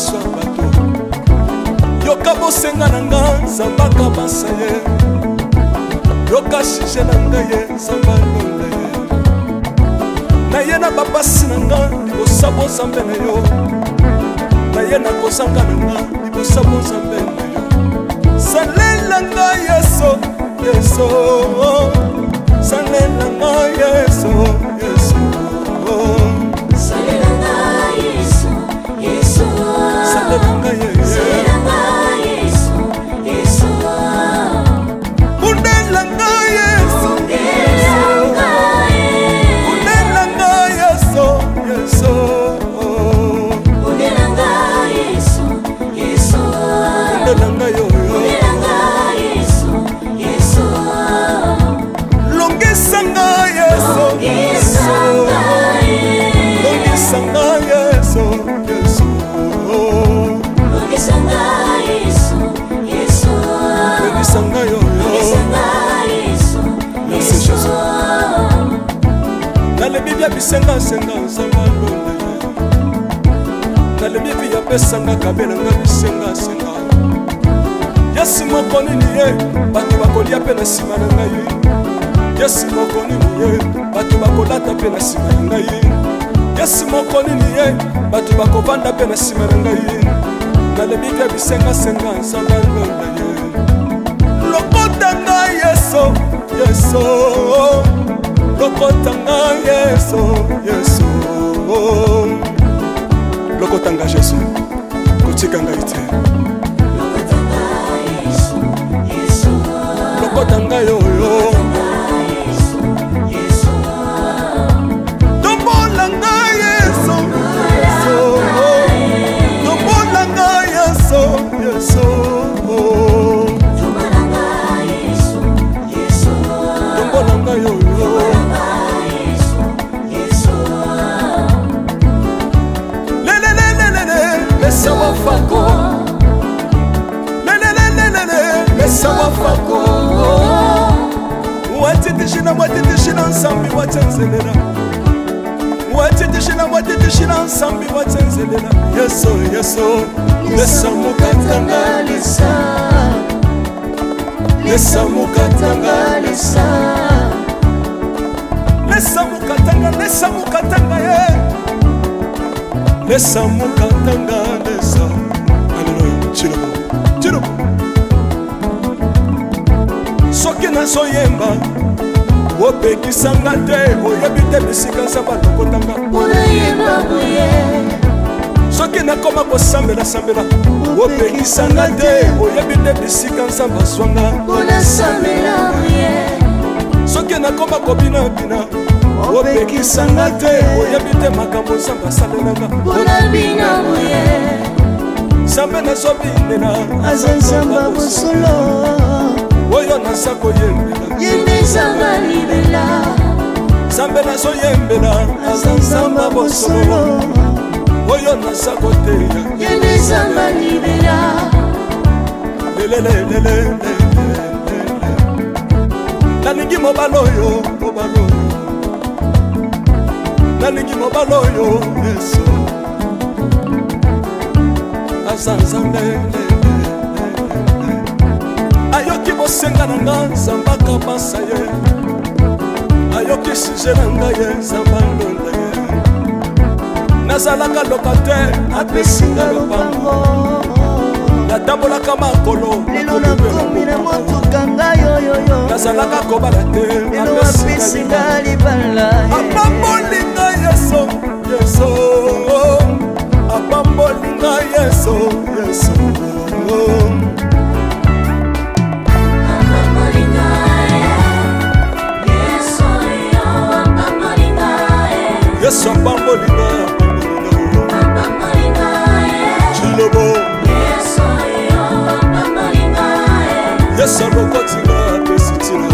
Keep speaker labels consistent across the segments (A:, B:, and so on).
A: miso ya bato yoka bosenga na nga nzambaka basa ye yoka shije na nga ye nzamba londa ye na ye na bapasi na nga libosa bozambe na yo na ye na kozanga na nga libosa bozambe na yo salela nga yeso yeso salela nga yeso yeso
B: salela nga yeso yeso
A: salela nga yeso
B: salela nga yeso yeso
A: undela nga yeso undela nga yeso yeso
B: undela nga yeso yeso
A: undela nga yo longisanga yeso yeso longisanga yeso yeso
B: longisanga yeso yeso
A: longisanga yo
B: longisanga yeso yeso
A: nalebi bya bisenga senga nzamba londa ye nalebi bya pesanga kabela nga bisenga senga yesi moko nini ye bato bakolia mpe na nsima na ngai yesi moko nini ye bato bakolata mpe na nsima na ngai yesi moko nini ye bato bakovanda mpe na nsima na ngai nalebi bya bisengasenga nzamba londa ye lokota nga yeso yeso lokota nga yeso yeso lokota nga jesu kotika ngai te lokota nga yoyo tombola nga yeso tombola nga yeso yeso tombola nga yoyo lelelelelele mesa wafako lelelelelele mesa wafako watitishina watitishina nsambi watsenzelela watitishina watitishina nsambi watsenzelela yeso yeso lesa mukatanga lesa lesa mukatanga lesa lesa mukatanga lesa mukatanga ye lesa mukatanga lesa aleluya chilobo chilobo soki nazoyemba opekisanga te oyebi te bisika nzamba lokotanga
B: unayemba buye
A: soki nakoma kosambela opekisanga te oyebi te bisika nzamba zwanga
B: unasambela buye
A: soki nakoma kobinabina opekisanga te oyebi te makambo nzamba asalelanga
B: unabina buye
A: nzambe nazobinela
B: aza nzamba bosolo
A: oyo naza koyembela
B: yende nzamba libela
A: nzambe nazoyembela aza nzamba bosolo oyo naza koteya
B: yende nzamba libela
A: lelelelelele nalingi mobala oyo nalingi mobala oyo yesu aza nzambe ayoki bosenga na nga nzambaka basa ye ayoki suje na nga ye nzamba ndonda ye nazalaka lokatere apesinga lopango natambolaka makolo
B: lelo nakomi na motuka ngai oyoyo
A: nazalaka kobala te
B: lelo apesinga libala
A: apambolinga yeso yeso apambolinga yeso yeso yesu apambolinga chilobo yesu alokotinga apesitina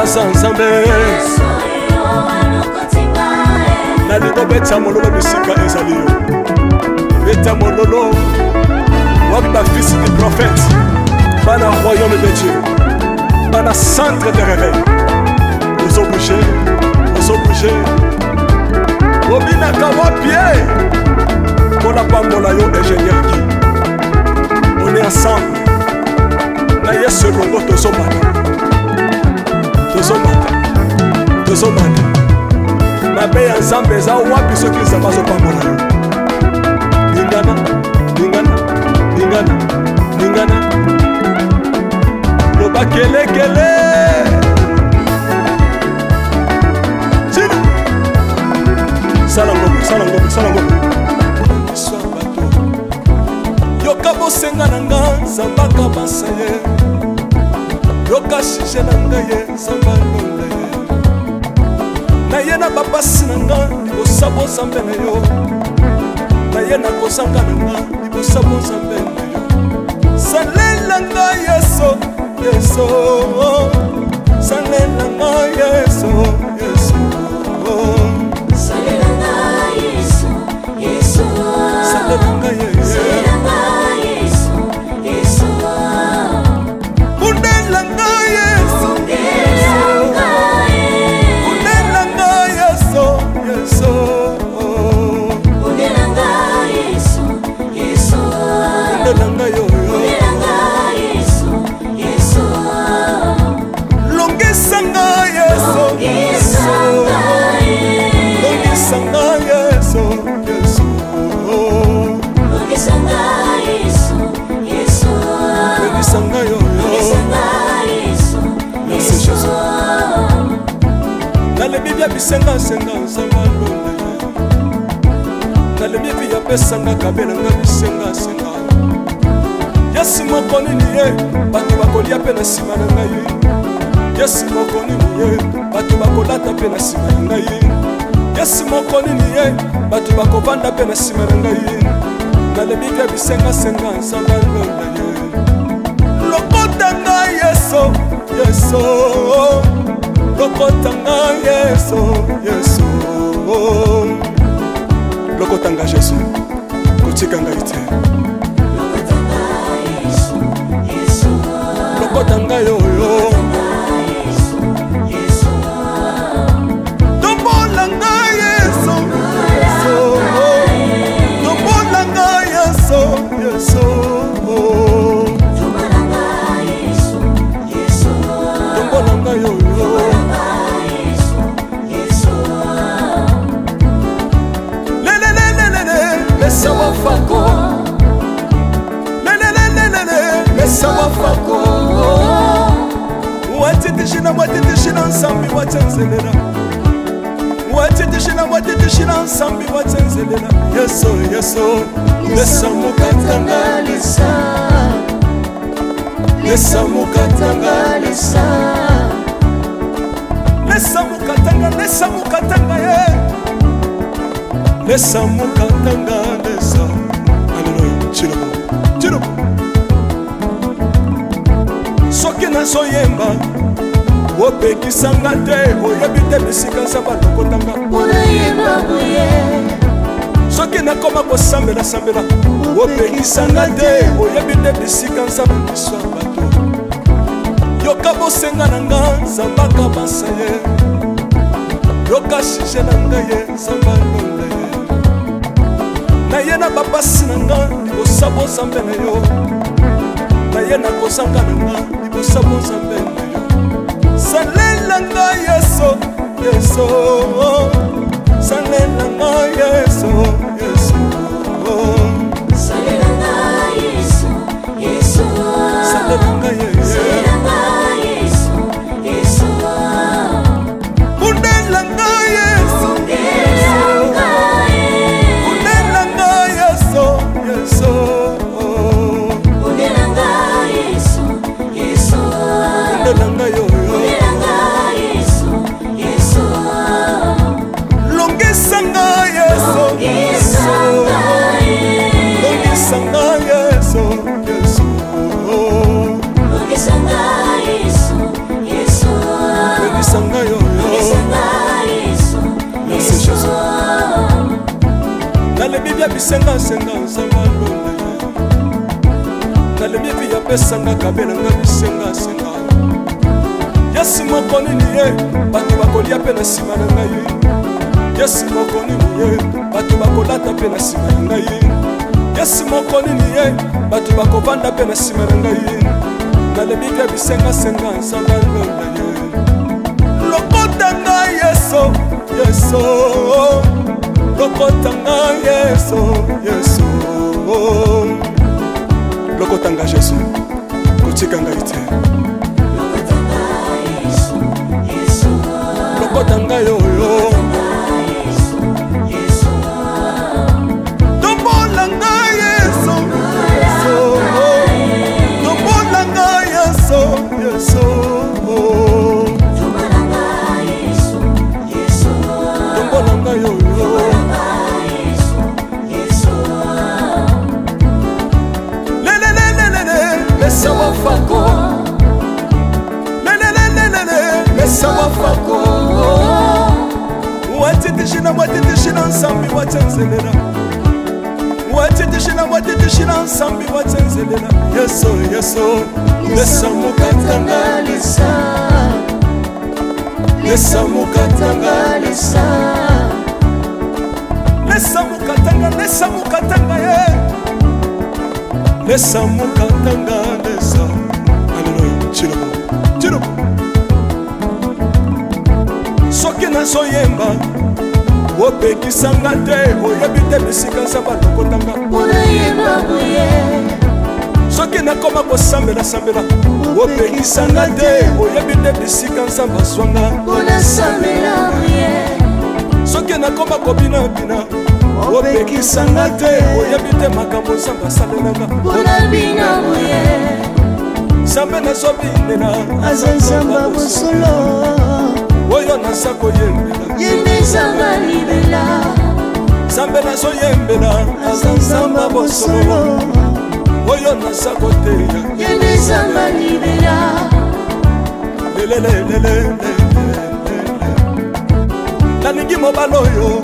A: aza nzambe nalingo beta mololo bisika ezali yo beta mololo wapi bafisi du prophète bana royaume de Dieu bana centre de réveil ozo bouger obinaka wapie tozobanda mabe ya nzambe eza wapi soki nzambe azopambola yo lingana lingana lingana lingana loba kelekele sina sala ngombe sala ngombe sala ngombe yoka bosenga na nga nzambaka basa ye yoka shije na nga ye nzamba londa ye na ye na bapasi na nga libosa bozambe na yo na ye na kozanga na nga libosa bozambe na yo salela nga yeso yeso salela nga yeso yeso
B: salela nga yeso yeso
A: salela nga yeso bisenga senga nzamba londa nalemi epi yapesanga kabela nga bisenga senga yesi moko nini ye bato bakolia mpe na nsima na ngai yesi moko nini ye bato bakolata mpe na nsima na ngai yesi moko nini ye bato bakovanda mpe na nsima na ngai nalemi epi bisenga senga nzamba londa ye lokota ngai yeso yeso lokotanga yeso yeso lokotanga jesu kotika ngai te lokotanga yoyo tombolanga yeso tombolanga yeso yeso tombolanga yoyo Mesawa fako Mesawa fako Watitishina nsambi watenzelela Watitishina nsambi watenzelela Yeso yeso Lesa mukatanga lisa Lesa mukatanga lisa Lesa mukatanga ye Lesa mukatanga lesa Hallelujah Chilobo Chilobo Soki nazoyemba opekisanga te oyebi te bisika nzambe alokotanga soki nakoma kosambela sambela opekisanga te oyebi te bisika nzambe biso ya bato yoka bosenga na nga nzambaka basa ye yoka shije na nga ye nzambe alonda ye na ye na bapasi na nga libosa bozambe na yo na ye na kozanga na nga libosa bozambe na yo salela nga yeso yeso salela nga yeso yeso
B: salela nga yeso yeso
A: salela nga yeso
B: yeso
A: kundela nga yeso kundela nga yeso yeso
B: kundela nga yeso yeso
A: kundela nga yoyo longisanga yeso yeso longisanga yeso yeso
B: longisanga yeso yeso
A: longisanga yoyo
B: yeso yeso
A: nalebi bya bisenga senga nzamba londa ye nalebi bya pesanga kabela nga bisenga senga yesi moko nini ye bato bakolia mpe na nsima na ngai yesi moko nini ye bato bakolata mpe na nsima na ngai yesi moko nini ye bato bakovanda mpe na nsima na ngai nalebi bya bisenga senga nzamba londa ye lokotanga yeso yeso lokotanga yeso yeso lokotanga Jésus kotikanga ite lokotanga yoyo tombolanga yeso yeso tombolanga yeso yeso tombolanga yoyo Mesa wafako Mesa wafako Watitishina nsambi watenzelela Watitishina nsambi watenzelela Yeso yeso Mesa mukatanga Mesa mukatanga Mesa mukatanga ye Mesa mukatanga Mesa Hallelujah Chirubu Chirubu Soki nazoyemba opekisanga te oyebi te bisika nzambe alokotanga soki nakoma kosambela opekisanga te oyebi te bisika nzambe azwanga soki nakoma kobinabina opekisanga te oyebi te makambo nzambe asalelanga nzambe nazobinela
C: aza nzambe bosolo
A: oyo naza koyembela
C: yendezanga libela
A: nzambe nazoyembela
C: aza nzambe bosolo
A: oyo naza koteya
C: yendezanga libela
A: nalingi mobala oyo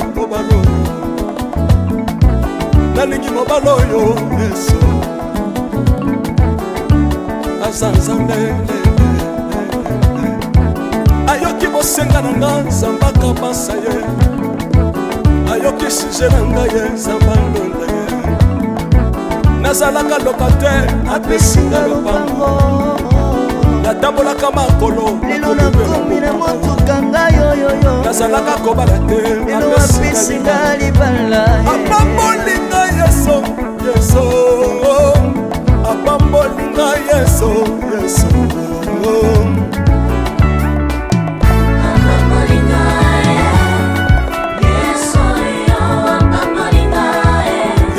A: nalingi mobala oyo yeso aza nzambe ayoki bosenga na nga nzambe akabasa ye ayoki suje na nga ye nzambe alonda ye nazalaka lokater apesinga lopango natambolaka makolo
C: lelo nakomi na motuka ngai oyoyo
A: nazalaka kobala te
C: lelo apesinga libala
A: apambolinga yeso yeso apambolinga yeso yeso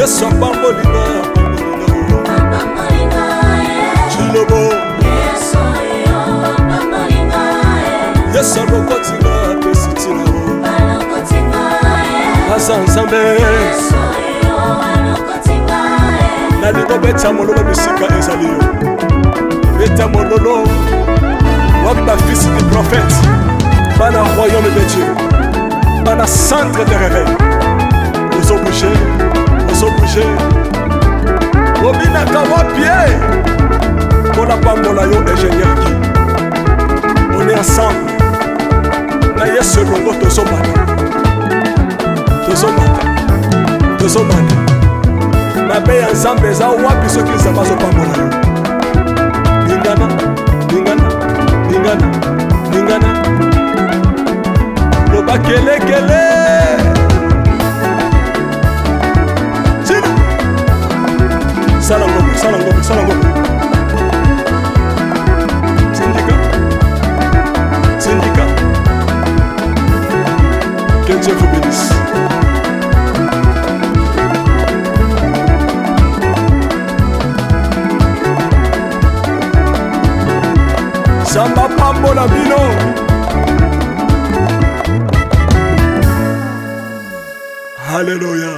A: Yesu apambolinga Chilobo Yesu alokotinga apesitina Aza nzambe nalingo beta mololo bisika ezali yo beta mololo wabi bafisi du prophète bana royaume de Dieu bana centre de réveil ozo bouger obinaka wapie mpona pambola yo ingénieur ki on est ensemble na yesu elongo tozomata mabe ya nzambe eza wapi soki nzambe azopambola yo lingana loba kelekele Sala ngombe Syndicat que Dieu vous bénisse Samba pambola bino Alléluia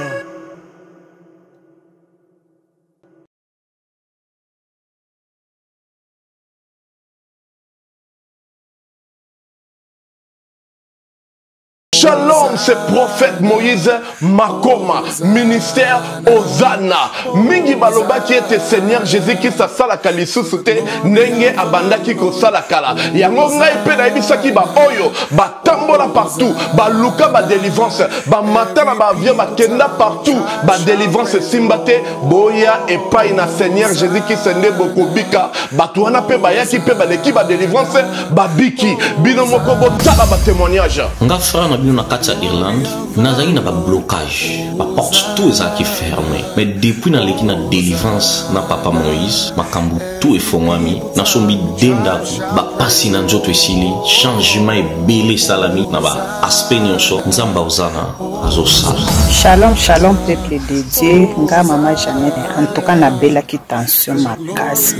D: Shalom, c'est prophète Moïse Makoma, ministère Ozana. Mingi baloba qui était Seigneur Jésus qui sa sala kalisusu te nenge abanda ki ko sala kala. Yango ngai pe na ibisa ki ba oyo ba tambola partout, ba luka ba délivrance, ba matana ba via ba kenda partout, ba délivrance simbate boya et pas na Seigneur Jésus qui sende bokobika, ba tuana pe ba yaki pe ba leki ba délivrance ba biki bino moko bo tala ba témoignage.
E: Nga frère na bino na kati ya Irlande nazali na ba blocage ba porte tout ezaki fermé mais depuis na leki na délivrance na papa Moïse makambu tout efongwami na sombi denda ba pasi na nzoto esili changement ebele salami na ba aspect nyonso nzamba ozana azosala.
F: Shalom shalom peuple de Dieu nga mama Jeannette en tout cas na bela ki tension makasi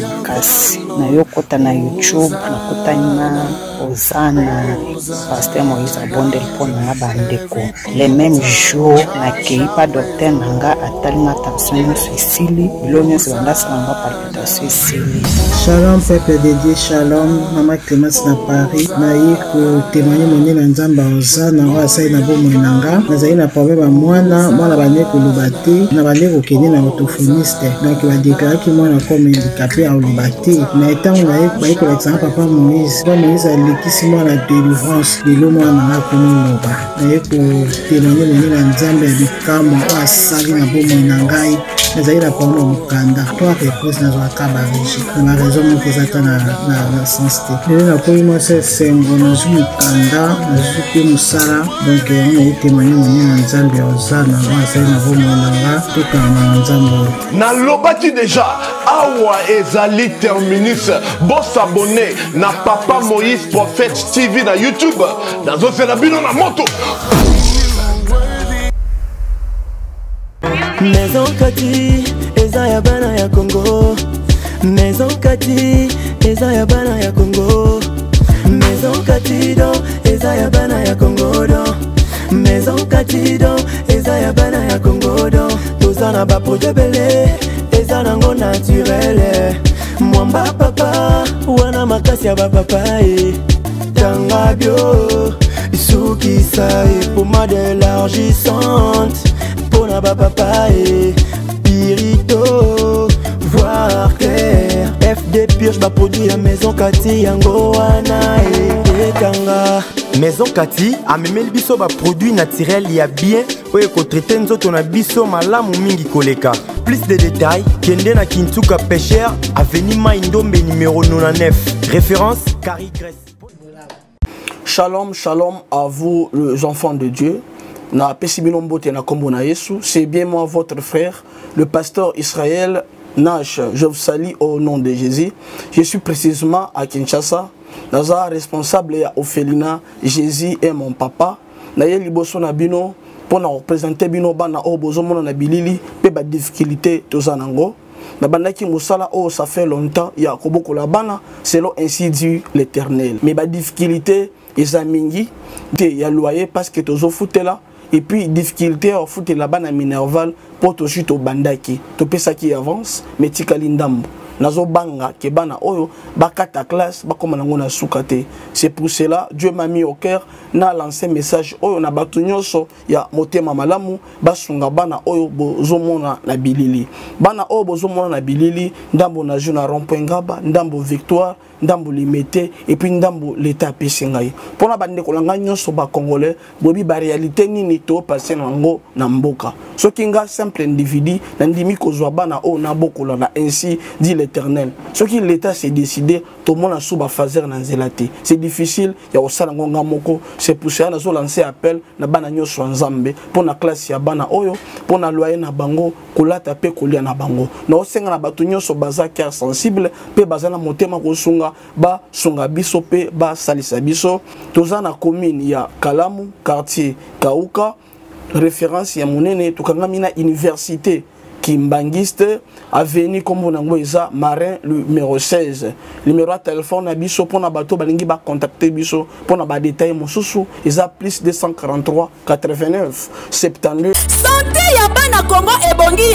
F: na yokota na YouTube na kotani na Ozana pasteur Moïse abondel pona bandeko les mêmes jours na keipa docteur nanga atalinga tension esili bilonyo zondasa nanga palpitation esili.
G: Shalom peuple de Dieu, shalom mama Clémence na Paris na yiko témoigner moni na nzamba Ozana wa sai na bomo nanga nazali na problème mwana bane kolobate na bane kokende na orthophoniste donc ba déclarer ki mwana comme handicapé à olobate na etango na yiko ba ko l'exemple papa Moïse alekisi mwana délivrance lelo mwana na konoloba na yiko témoigner moni na nzamba ya bikamwa wa sali na bomo nanga nazali na problème mukanda to réponse na zaka ba na raison mo kozata na sens te lelo na koyi mo se sengo na mukanda na zuki musala donc on a témoigné moni na nzamba ya Ozana wa sai na bomo nanga to kana nzamba
D: na lobaki déjà awa ezali terminus bon s'abonner na papa Moïse prophète TV na YouTube dans un bino na moto.
C: Maison Kati eza ya bana ya Congo. Maison Kati eza ya bana ya Congo. Maison Kati do eza ya bana ya Congo do. Maison Kati do eza ya bana ya Congo do. Tozana ba projet belé eza nango naturel. Mwamba papa wana makasi ya ba papa tanga bio suki sa pommade élargissante pour la papa pirito voir clair FD purge ba produit la Maison Kati yango wana tanga. Maison Kati a memeli biso ba produit naturel ya bien oye ko traiter nzoto na biso malamu mingi koleka. Plus de détails, kende na Kintuka Pêcheur, avenue Maindombe numéro 99. Référence Carrie Grèce.
H: Shalom, shalom à vous les enfants de Dieu. Na Pesibilombote na Kombo na Yesu, c'est bien moi votre frère, le pasteur Israël Nash. Je vous salue au nom de Jésus. Je suis précisément à Kinshasa. Naza responsable ya Ophelina, Jésus est mon papa. Na ye liboso na bino pour représenter bino bana o bozomona na bilili pe ba difficulté tozanango. Na bandaki musala oh ça fait longtemps ya koboko la bana selon ainsi dit l'Éternel. Mais ba difficulté ezamingi te ya loyer parce que tozo foutela et puis difficulté au foot la bana minerval pour to chute au bandaki to pesa qui avance mais tikali ndambo nazo banga ke bana oyo bakata classe bakoma nango na sukate. C'est pour cela Dieu m'a mis au cœur na lancé message oyo na batu nyonso ya motema malamu basunga bana oyo bozomona na bilili bana oyo bozomona na bilili ndambo na jeu na rond-point Ngaba ndambo Victoire ndambo Limete et puis ndambo l'état pesingai pona bande kolanga nyonso ba congolais bobi ba réalité nini to passer nango na mboka soki nga simple individu na ndimi kozwa bana oyo na bokola na ainsi dit l'Éternel. Ce qui l'État s'est décidé, tout le monde a sous fazer na zelate. C'est difficile, il y a aussi ngonga moko. C'est pour ça que nous lancé appel na bana nyoso nzambe pour na classe ya bana oyo, pour na loyer na bango, kolata pe kolia na bango. Na osenga na batu nyoso baza cœur sensible, pe baza na motema ko sunga ba sunga biso pe ba salisa biso. Toza na commune ya Kalamu, quartier Kauka, référence ya monene tukanga mina université Kimbangiste, avenue comme on a Marin numéro 16. Numéro de téléphone à biso pour na bateau balingi ba contacter biso pour na ba détail mon sousou isa plus 243 89 72.
I: Santé ya bana Congo ebongi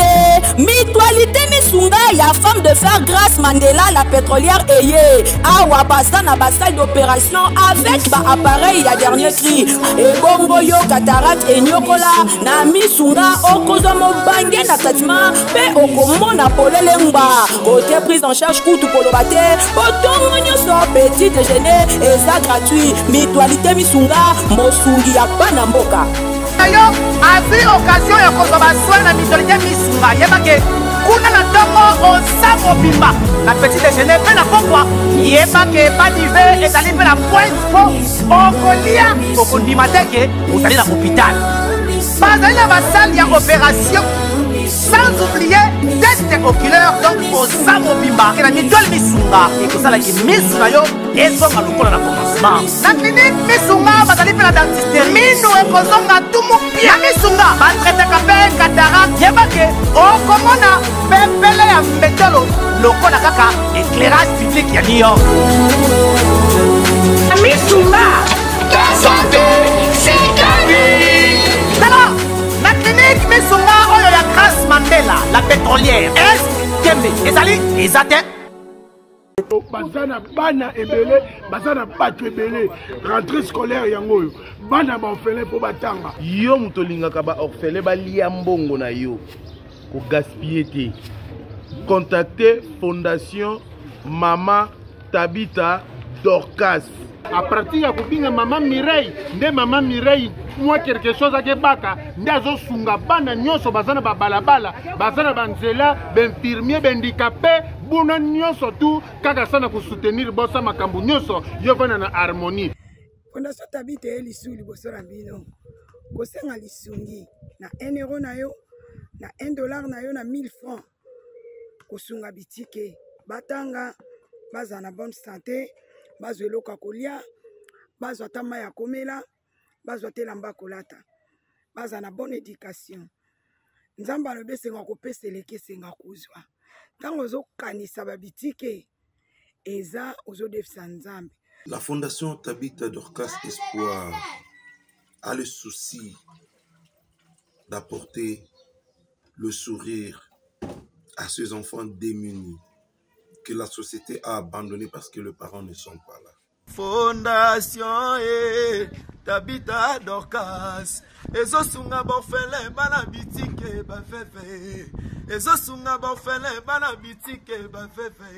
I: mutualité ni sunga ya femme de fer Grâce Mandela la pétrolière eye awa basa na basai d'opération avec ba appareil ya dernier cri ebongo yo cataracte enyokola na misunga okozwa mobange na traitement pe okomona polele ngba côté prise en charge kutu koloba te botongo nyonso petit déjeuner eza gratuit mutualité misunga mosungi ya bana mboka
J: yo azwi occasion ya kozwa baswin na mutualité misunga yebake kuna na ntongo oza mobimba na petit déjeuner mpe na pokwa yebake badive ezali mpe na point po okolia okondima teke ozali na hôpital bazali na basale ya opération sans oublier test oculaire donc oza mobimba ke na mitole misunga ekosalaki misu na yo ezonga lokola na commencement na clinique misunga bazali mpe na dentiste minu ekozonga tumu pia misunga batretaka mpe cataracte yebake okomona pepele ya mbetolo lokola kaka éclairage public ya New York misunga ta santé c'est ta vie tala na clinique misunga oyo ya Grâce Mandela la pétrolière est kembe ezali ezate
K: bazana bana ebele bazana bato ebele rentrée scolaire yango oyo bana baorphelin mpo batanga
L: yo moto olingaka baorphelin balia mbongo na yo kogaspille te contacter fondation Mama Tabita Dorcas
K: à partir ya kobinga mama Mireille nde mama Mireille mwa quelque chose akebaka nde azosunga bana nyonso bazana babalabala bazana banzela bainfirmier bandicapé buna nyonso tu kaka sana kosoutenir bosa makambo nyonso yo vana na harmonie
M: fondation Tabita ye lisu liboso na bino kosenga lisungi na 1 euro na yo na 1 dollar na yo na 1000 francs kosunga bitike batanga baza na bonne santé bazwa eloko kolia bazwa tama ya komela bazwa telamba kolata baza na bonne éducation nzamba alobi esenga kopesa eleki esenga kozwa ntango ozokanisa babitike eza ozodefisa nzambe.
N: La fondation Tabita Dorcas Espoir a le souci d'apporter le sourire à ces enfants démunis que la société a abandonnés parce que les parents ne sont pas là.
C: Fondation Tabita Dorcas ezosunga bofele bana bitike bafefe ezosunga bofele bana bitike bafefe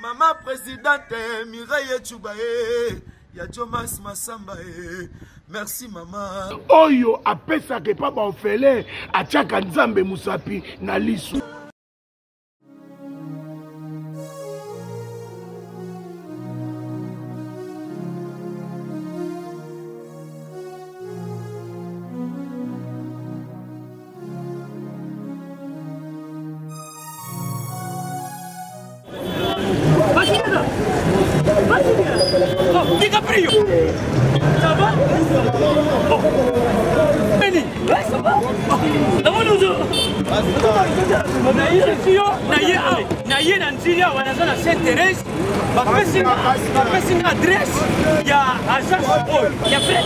C: Mama présidente Mireille Chubae ya Jomas Masamba merci mama
K: oyo apesaka epa baorphelin atiaka nzambe musapi na lisu.
C: DiCaprio, ça va? Oh. Benny, ouais, ça va? D'abord nous naye na nziria wanaza na Sainte-Thérèse bapesi nga adresse ya agence oil ya fait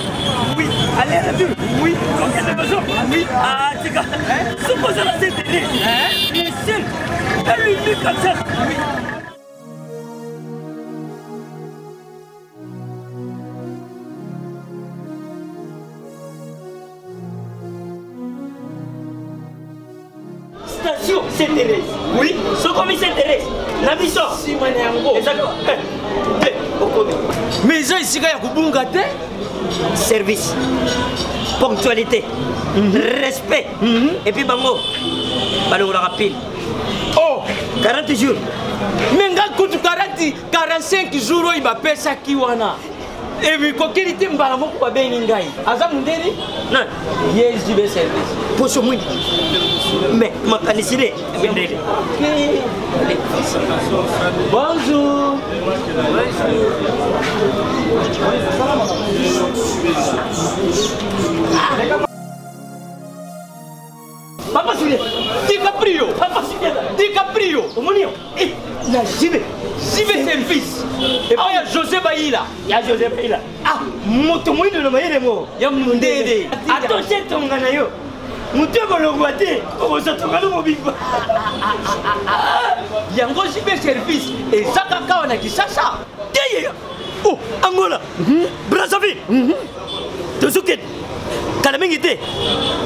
C: oui allez la ville oui donc elle a besoin oui ah tika suppose la Sainte-Thérèse hein seul elle lui dit comme ça oui. Station Sainte-Thérèse. Oui. Ce commis Sainte-Thérèse. La mission. Si manyango. Exactement. Mais ça ici il y a kubunga te. Service. Ponctualité. Respect. Et puis bango. Balo rapide. Oh, 40 jours. Mais ngal kutu 45 jours il va payer ça qui wana. Et puis kokilité mbala moko ba bengi ngai. Aza mundeni? Non. Yes, du service. Pour ce monde. Mais ma canicile. Bonjour. Papa Julien, DiCaprio, Papa Julien, DiCaprio, Omonio, et la JB service. Et puis il y a José Baïla. Il y a José Baïla. Ah, motomouille de l'Omaïremo. Il y a Mundede. Attention, ton ganayo. Mouté va le guater. On va se trouver le mobile.
O: yango jibe service eza kaka wana kisasa teyeya oh angola Brazzaville tozuke kala mingi te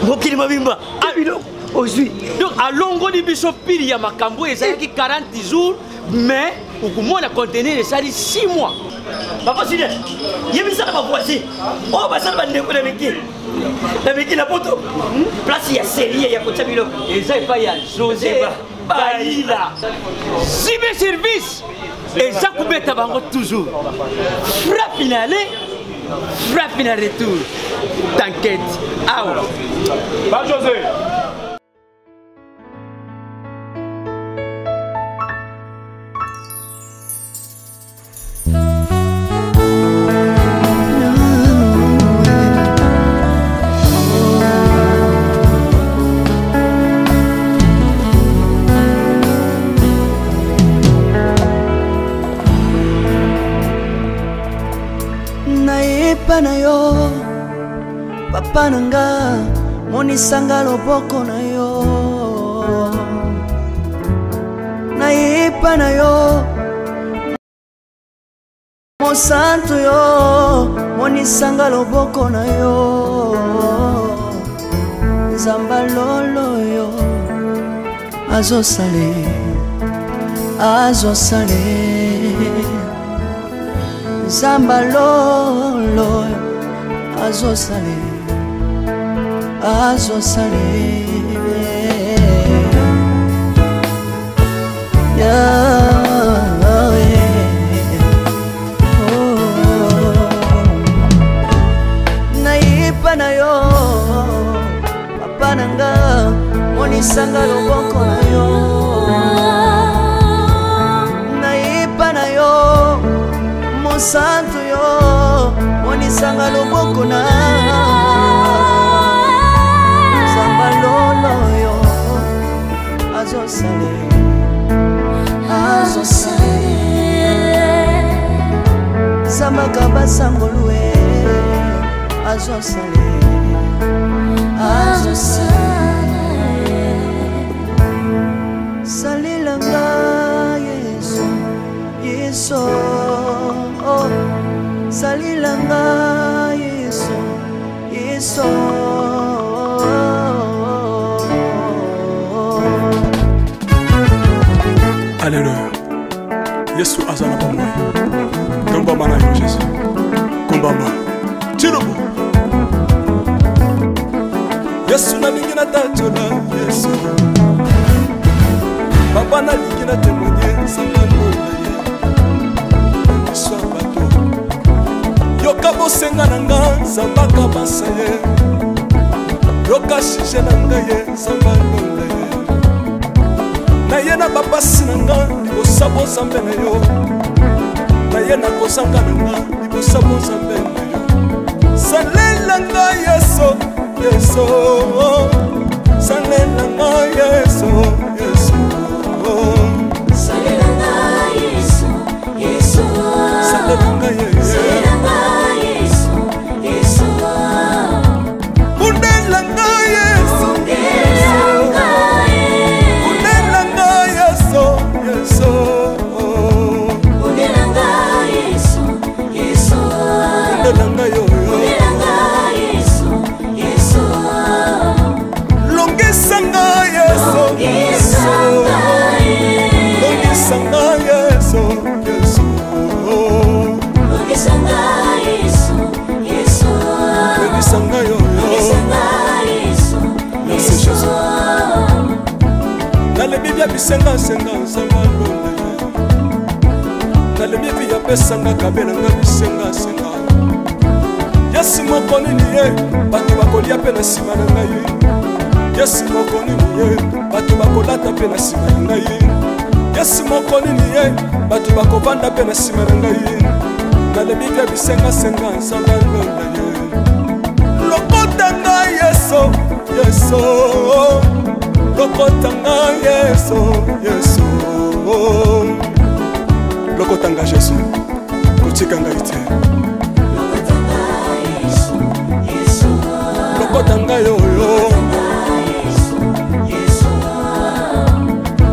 O: mokili mabimba abino ozwi donc alongoli biso pili ya makambo ezalaki 40 jours mais okomona contenir esali 6 mois papa sile yebisaka bavoisin oyo basala bandeko na meki na poto place ya serie ya kotya biloko eza epai ya José Baila cibe service eza kubeta bango toujours frappe na aller frappe na retour t'inquiète awa
L: ba José
C: na yo papa nanga monisanga loboko na yo nayepa na yo mosantu yo monisanga loboko na yo nzamba lolo yo azosale Zamba lolo azosale nayipa na yo papa nanga monisanga loboko na yo nayipa na yo santo yo monisanga loboko na zamba lolo yo azosale zamba kabasangolue azosale salilanga Yesu salilanga Yesu
A: Alléluia Yesu azana ba moi tomba mana yo Jésus kombamba tirobo Yesu na lingi na tachola Yesu papa na lingi na témoigner sangano yoka bosenga na nga zambaka basa ye yoka shije na nga ye zamba londa ye na ye na bapasi na nga libosa bozambe na yo na ye na kozanga na nga libosa bozambe na yo salela nga Yesu salela nga Yesu
B: salela nga Yesu
A: salela nga Yesu
B: bisenga senga nzamba londa
A: nalemi vi ya pesanga kabela nga bisenga senga Yesu moko nini ye bato bakolia pe na nsima na ngai Yesu moko nini ye bato bakolata pe na nsima na ngai Yesu moko nini ye bato bakovanda pe na nsima na ngai nalemi vi ya bisenga senga nzamba londa ye lokota ngai Yesu lokotanga Yesu lokotanga Jésus kotikanga ite lokotanga yoyo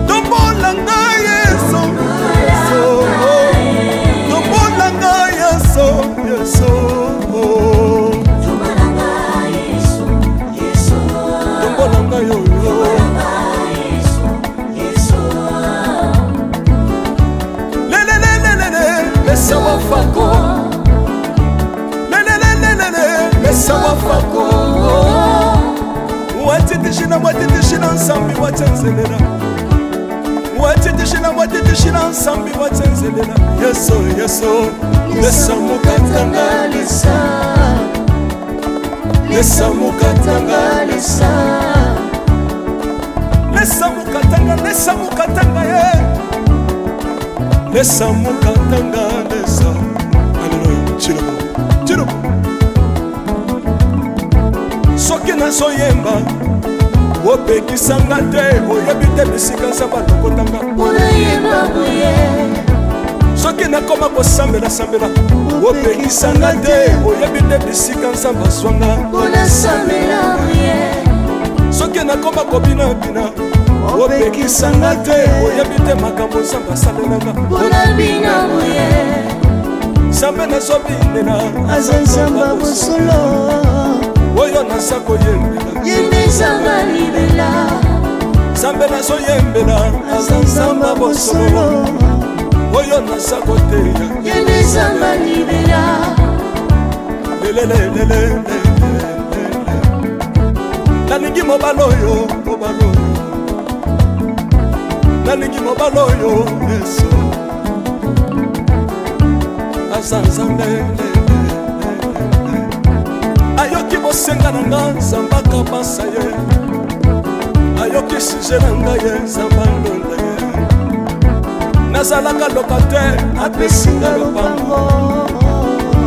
A: tombolanga watitishina watitishina nsambi watsenzelela yeso yeso lesa mukatanga lesa lesa mukatanga lesa lesa mukatanga ye lesa mukatanga lesa Alléluia chilobo chilobo soki nazoyemba opekisanga te oyebi te bisika nzambe alokotanga soki nakoma kosambela sambela opekisanga te oyebi te bisika nzambe azwanga soki nakoma kobinabina opekisanga te oyebi te makambo nzambe asalelanga nzambe nazobinela
C: aza nzambe bosolo
A: oyo naza koyembela
C: yendezanga libela
A: nzambe nazoyembela
C: aza nzambe bosolo
A: oyo naza koteya
C: yendezanga libela
A: lelelelelele nalingi mobala oyo nalingi mobala oyo yesu aza nzambe ayoki bosenga na nga nzambe akabasa ye ayoki suje na ngai ye nzambe alonda ye nazalaka lokater apesinga lopango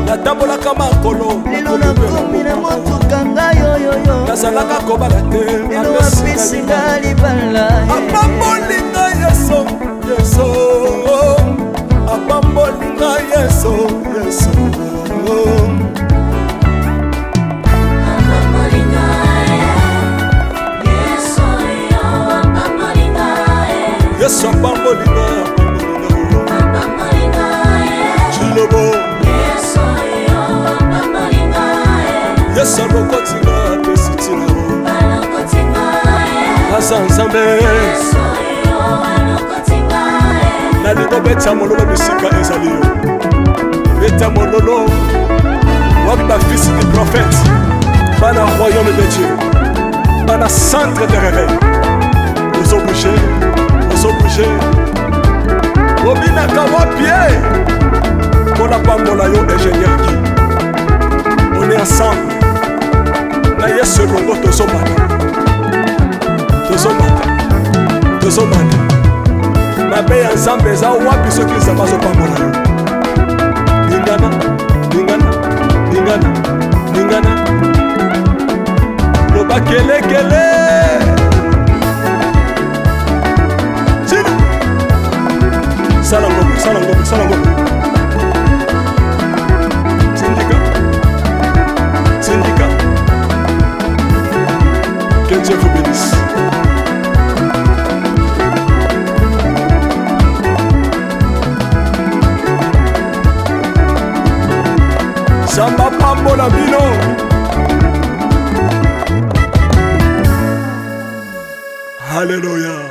A: natambolaka makolo
C: lelo nakomi na motuka ngai oyoyo
A: nazalaka kobala te
C: lelo apesinga libala
A: apambolinga yeso yeso apambolinga yeso yeso yesu apambolinga chilobo yesu alokotinga apesitina aza nzambe nalingo beta mololo bisika ezali yo beta mololo wapi bafisi du prophète bana royaume de dieu bana centre de réveil ozobouge obinaka wapie mpona pambola yo ingénieur ki on est ensemble na yesu elongo tozomata mabe ya nzambe eza wapi soki nzambe azopambola yo lingana loba kelekele sala ngombe syndicat que Dieu vous bénisse. Samba pambola bino Alléluia.